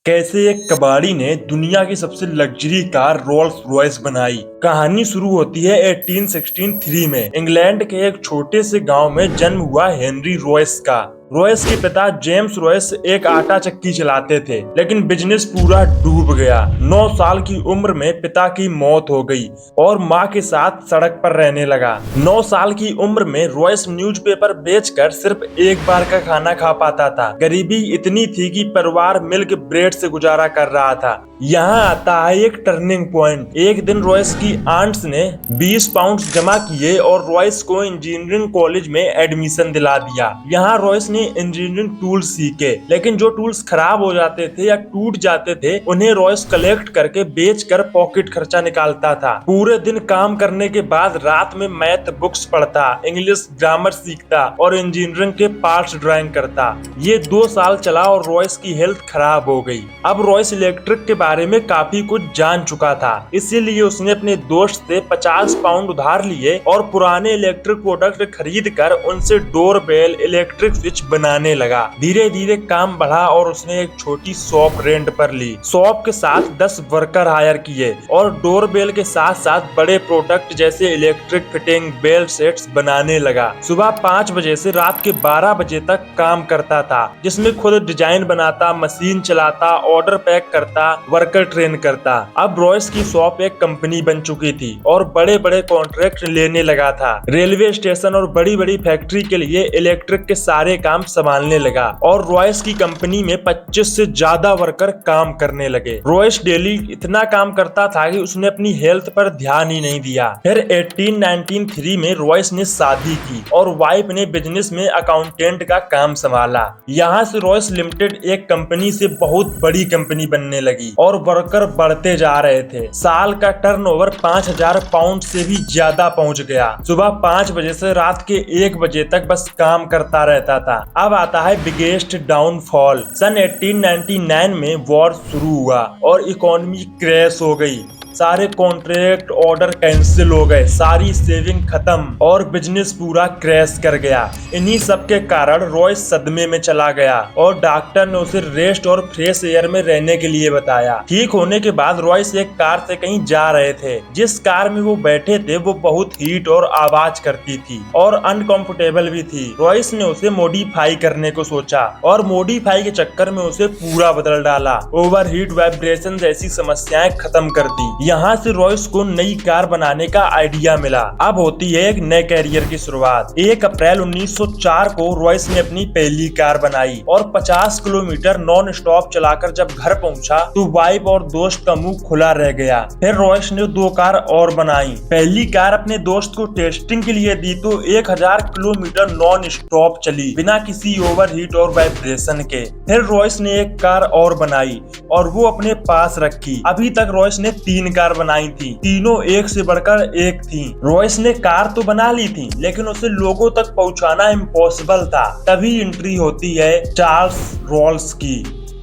कैसे एक कबाड़ी ने दुनिया की सबसे लग्जरी कार रोल्स रॉयस बनाई। कहानी शुरू होती है 1863 में इंग्लैंड के एक छोटे से गांव में जन्म हुआ हेनरी रॉयस का। रॉयस के पिता जेम्स रॉयस एक आटा चक्की चलाते थे, लेकिन बिजनेस पूरा डूब गया। 9 साल की उम्र में पिता की मौत हो गई और मां के साथ सड़क पर रहने लगा। 9 साल की उम्र में रॉयस न्यूज़पेपर बेचकर सिर्फ एक बार का खाना खा पाता था। गरीबी इतनी थी कि परिवार मिल्क ब्रेड से गुजारा कर रहा था। यहाँ आता है एक टर्निंग पॉइंट। एक दिन रॉयस की आंट्स ने 20 पाउंड जमा किए और रॉयस को इंजीनियरिंग कॉलेज में एडमिशन दिला दिया। यहाँ रॉयस ने इंजीनियरिंग टूल्स सीखे, लेकिन जो टूल्स खराब हो जाते थे या टूट जाते थे उन्हें रॉयस कलेक्ट करके बेचकर पॉकेट खर्चा निकालता था। पूरे दिन काम करने के बाद रात में मैथ बुक्स पढ़ता, इंग्लिश ग्रामर सीखता और इंजीनियरिंग के पार्ट्स ड्राइंग करता। ये 2 साल चला और रॉयस की हेल्थ खराब हो गई। अब रॉयस इलेक्ट्रिक के बारे में काफी कुछ जान चुका था, इसीलिए उसने अपने दोस्त से 50 पाउंड उधार लिए और पुराने इलेक्ट्रिक प्रोडक्ट खरीद कर उनसे डोर बेल, इलेक्ट्रिक स्विच बनाने लगा। धीरे धीरे काम बढ़ा और उसने एक छोटी शॉप रेंट पर ली। शॉप के साथ 10 वर्कर हायर किए और डोर बेल के साथ साथ बड़े प्रोडक्ट जैसे इलेक्ट्रिक फिटिंग, बेल सेट्स बनाने लगा। सुबह 5 बजे से रात के 12 बजे तक काम करता था, जिसमें खुद डिजाइन बनाता, मशीन चलाता, ऑर्डर पैक करता, वर्कर ट्रेन करता। अब रॉयस की शॉप एक कंपनी बन चुकी थी और बड़े बड़े कॉन्ट्रैक्ट लेने लगा था। रेलवे स्टेशन और बड़ी बड़ी फैक्ट्री के लिए इलेक्ट्रिक के सारे काम संभालने लगा और रॉयस की कंपनी में 25 से ज्यादा वर्कर काम करने लगे। रॉयस डेली इतना काम करता था कि उसने अपनी हेल्थ पर ध्यान ही नहीं दिया। फिर 1893 में रॉयस ने शादी की और वाइफ ने बिजनेस में अकाउंटेंट का काम संभाला। यहाँ से रॉयस लिमिटेड एक कंपनी से बहुत बड़ी कंपनी बनने लगी और वर्कर बढ़ते जा रहे थे। साल का टर्नओवर 5000 पाउंड से भी ज्यादा पहुंच गया। सुबह 5 बजे से रात के 1 बजे तक बस काम करता रहता था। अब आता है बिगेस्ट डाउनफॉल। सन 1899 में वॉर शुरू हुआ और इकोनॉमी क्रैश हो गई। सारे कॉन्ट्रैक्ट ऑर्डर कैंसिल हो गए, सारी सेविंग खत्म और बिजनेस पूरा क्रैश कर गया। इन्हीं सब के कारण रॉयस सदमे में चला गया और डॉक्टर ने उसे रेस्ट और फ्रेश एयर में रहने के लिए बताया। ठीक होने के बाद रॉयस एक कार से कहीं जा रहे थे। जिस कार में वो बैठे थे वो बहुत हीट और आवाज करती थी और अनकंफर्टेबल भी थी। रॉयस ने उसे मॉडिफाई करने को सोचा और मॉडिफाई के चक्कर में उसे पूरा बदल डाला। ओवरहीट, वाइब्रेशन जैसी समस्याएं खत्म कर दी। यहाँ से रॉयस को नई कार बनाने का आइडिया मिला। अब होती है एक नए कैरियर की शुरुआत। 1 अप्रैल 1904 को रॉयस ने अपनी पहली कार बनाई और 50 किलोमीटर नॉन स्टॉप चलाकर जब घर पहुंचा तो वाइफ और दोस्त का मुंह खुला रह गया। फिर रॉयस ने 2 कार और बनाई। पहली कार अपने दोस्त को टेस्टिंग के लिए दी तो 1000 किलोमीटर नॉन स्टॉप चली बिना किसी ओवरहीट और वाइब्रेशन के। फिर रॉयस ने एक कार और बनाई और वो अपने पास रखी। अभी तक रॉयस ने 3 कार बनाई थी, तीनों एक से बढ़कर एक थी। रॉयस ने कार तो बना ली थी, लेकिन उसे लोगों तक पहुंचाना इम्पॉसिबल था। तभी एंट्री होती है चार्ल्स रॉल्स की।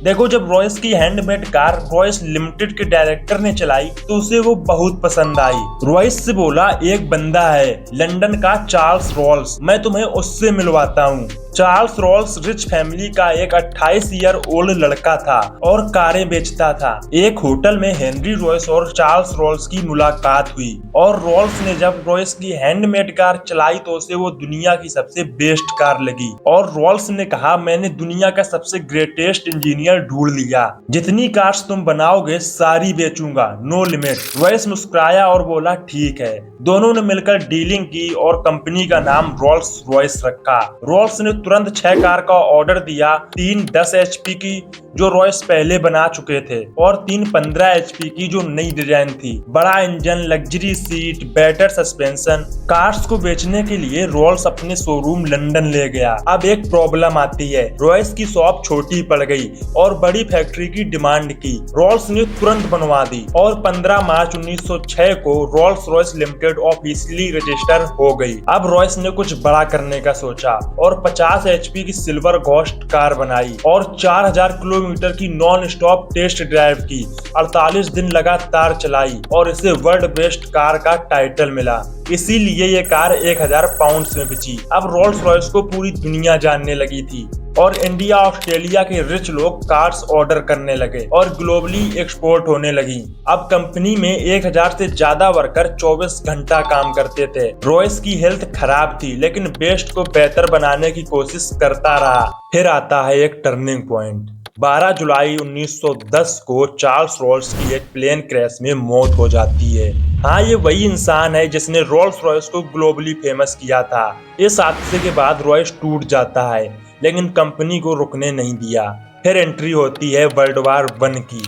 देखो, जब रॉयस की हैंडमेड कार रॉयस लिमिटेड के डायरेक्टर ने चलाई तो उसे वो बहुत पसंद आई। रॉयस से बोला, एक बंदा है लंदन का चार्ल्स रॉल्स, मैं तुम्हें उससे मिलवाता हूँ। चार्ल्स रॉल्स रिच फैमिली का एक 28 ईयर ओल्ड लड़का था और कारें बेचता था। एक होटल में हेनरी रॉयस और चार्ल्स रॉल्स की मुलाकात हुई और रॉल्स ने जब रॉयस की हैंडमेड कार चलाई तो उसे वो दुनिया की सबसे बेस्ट कार लगी और रॉल्स ने कहा, मैंने दुनिया का सबसे ग्रेटेस्ट इंजीनियर ढूंढ लिया, जितनी कार्स तुम बनाओगे सारी बेचूंगा, नो लिमिट। रॉयस मुस्कुराया और बोला, ठीक है। दोनों ने मिलकर डीलिंग की और कंपनी का नाम रोल्स रॉयस रखा। रॉल्स ने तुरंत 6 कार का ऑर्डर दिया, 3 10 HP की जो रॉयस पहले बना चुके थे और 3 15 HP की जो नई डिजाइन थी। बड़ा engine, luxury seat, better suspension. Cars को बेचने के लिए रॉल्स अपने शोरूम लंदन ले गया। अब एक प्रॉब्लम आती है, रॉयस की शॉप छोटी पड़ गई और बड़ी फैक्ट्री की डिमांड की। रॉल्स ने तुरंत बनवा दी और 15 मार्च 1906 को Rolls Royce limited officially register हो गई। अब रॉयस ने कुछ बड़ा करने का सोचा और 50 HP की सिल्वर घोस्ट कार बनाई और 4000 किलो किलोमीटर की नॉन स्टॉप टेस्ट ड्राइव की, 48 दिन लगातार चलाई और इसे वर्ल्ड बेस्ट कार का टाइटल मिला। इसीलिए ये कार 1000 पाउंड्स में बिची। अब रोल्स रॉयस को पूरी दुनिया जानने लगी थी और इंडिया ऑस्ट्रेलिया के रिच लोग कार्स ऑर्डर करने लगे और ग्लोबली एक्सपोर्ट होने लगी। अब कंपनी में 1000 से ज्यादा वर्कर 24 घंटा काम करते थे। रॉयस की हेल्थ खराब थी लेकिन बेस्ट को बेहतर बनाने की कोशिश करता रहा। फिर आता है एक टर्निंग पॉइंट। 12 जुलाई 1910 को चार्ल्स रॉल्स की एक प्लेन क्रैश में मौत हो जाती है। हाँ, ये वही इंसान है जिसने रोल्स रॉयस को ग्लोबली फेमस किया था। इस हादसे के बाद रॉयस टूट जाता है लेकिन कंपनी को रुकने नहीं दिया। फिर एंट्री होती है वर्ल्ड वार 1 की।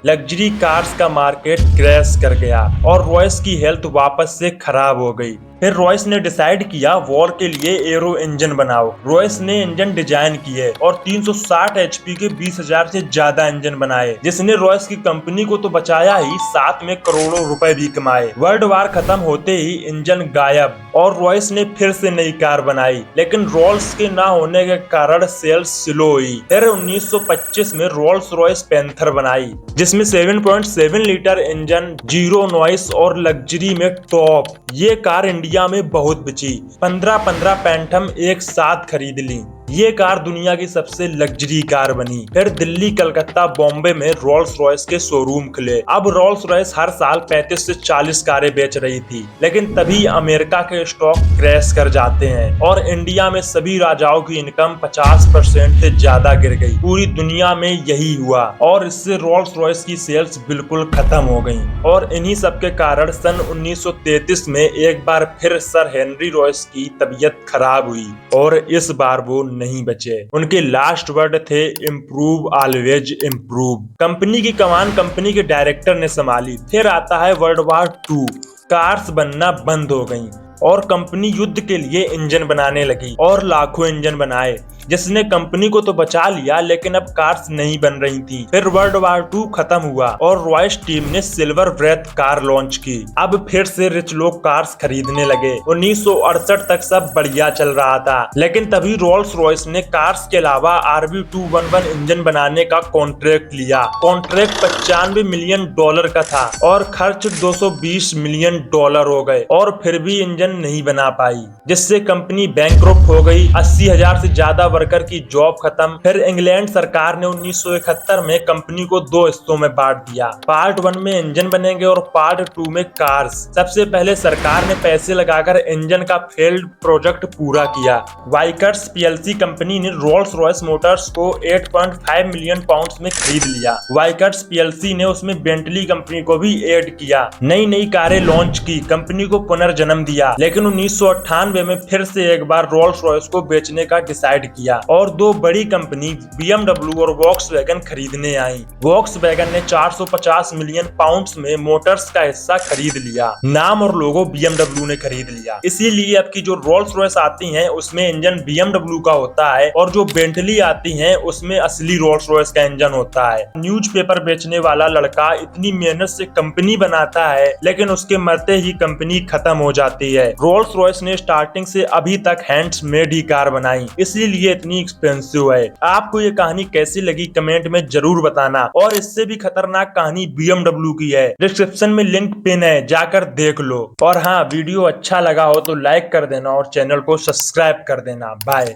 लग्जरी कार्स का मार्केट क्रैश कर गया और रॉयस की हेल्थ वापस से खराब हो गई। फिर रॉयस ने डिसाइड किया वॉर के लिए एरो इंजन बनाओ। रॉयस ने इंजन डिजाइन किए और 360 एचपी के 20,000 से ज्यादा इंजन बनाए, जिसने रॉयस की कंपनी को तो बचाया ही, साथ में करोड़ों रुपए भी कमाए। वर्ल्ड वार खत्म होते ही इंजन गायब और रॉयस ने फिर से नई कार बनाई, लेकिन रोल्स के ना होने के कारण सेल्स स्लो हुई। फिर 1925 में रोल्स रॉयस पैंथर बनाई, जिसमें 7.7 लीटर इंजन, जीरो नॉइस और लग्जरी में टॉप। ये कार इंडिया में बहुत बिची। 15 पैंटम एक साथ खरीद ली। ये कार दुनिया की सबसे लग्जरी कार बनी। फिर दिल्ली, कलकत्ता, बॉम्बे में रोल्स रॉयस के शोरूम खुले। अब रोल्स रॉयस हर साल 35 से 40 कारें बेच रही थी, लेकिन तभी अमेरिका के स्टॉक क्रैश कर जाते हैं और इंडिया में सभी राजाओं की इनकम 50% से ज्यादा गिर गई। पूरी दुनिया में यही हुआ और इससे रोल्स रॉयस की सेल्स बिल्कुल खत्म हो गई। और इन्हीं सब के कारण सन 1933 में एक बार फिर सर हेनरी रॉयस की तबीयत खराब हुई और इस बार वो नहीं बचे। उनके लास्ट वर्ड थे, इम्प्रूव ऑलवेज इम्प्रूव। कंपनी की कमान कंपनी के डायरेक्टर ने संभाली। फिर आता है वर्ल्ड वार 2। कार्स बनना बंद हो गईं और कंपनी युद्ध के लिए इंजन बनाने लगी और लाखों इंजन बनाए, जिसने कंपनी को तो बचा लिया, लेकिन अब कार्स नहीं बन रही थी। फिर वर्ल्ड वार 2 खत्म हुआ और रॉयस टीम ने सिल्वर ब्रेथ कार लॉन्च की। अब फिर से रिच लोग कार्स खरीदने लगे। 1968 तक सब बढ़िया चल रहा था, लेकिन तभी रोल्स रॉयस ने कार्स के अलावा RB211 इंजन बनाने का कॉन्ट्रैक्ट लिया। कॉन्ट्रैक्ट $95 मिलियन का था और खर्च $220 मिलियन हो गए और फिर भी इंजन नहीं बना पाई, जिससे कंपनी बैंकरप्ट हो गई। 80,000 से ज्यादा वर्कर की जॉब खत्म। फिर इंग्लैंड सरकार ने 1971 में कंपनी को 2 हिस्सों में बांट दिया। पार्ट 1 में इंजन बनेंगे और पार्ट 2 में कार्स। सबसे पहले सरकार ने पैसे लगाकर इंजन का फेल्ड प्रोजेक्ट पूरा किया। वाइकर्स पीएलसी कंपनी ने रोल्स रॉयस मोटर्स को 8.5 मिलियन पाउंड्स में खरीद लिया। वाइकर्स पीएलसी ने उसमें बेंटली कंपनी को भी ऐड किया। नई कारें लॉन्च की, कंपनी को पुनर्जन्म दिया। लेकिन 1998 में फिर से एक बार रोल्स रॉयस को बेचने का डिसाइड किया और 2 बड़ी कंपनी BMW और वॉक्सवैगन खरीदने आई। वॉक्सवैगन ने 450 मिलियन पाउंड्स में मोटर्स का हिस्सा खरीद लिया। नाम और लोगो BMW ने खरीद लिया। इसीलिए अब की जो रोल्स रॉयस आती हैं उसमें इंजन BMW का होता है और जो बेंटली आती हैं उसमें असली रोल्स रॉयस का इंजन होता है। न्यूज़पेपर बेचने वाला लड़का इतनी मेहनत से कंपनी बनाता है, लेकिन उसके मरते ही कंपनी खत्म हो जाती है। रोल्स रॉयस ने स्टार्टिंग से अभी तक हैंड्स मेड ही कार बनाई, इसीलिए इतनी एक्सपेंसिव है। आपको ये कहानी कैसी लगी कमेंट में जरूर बताना। और इससे भी खतरनाक कहानी BMW की है, डिस्क्रिप्शन में लिंक पिन है, जाकर देख लो। और हाँ, वीडियो अच्छा लगा हो तो लाइक कर देना और चैनल को सब्सक्राइब कर देना। बाय।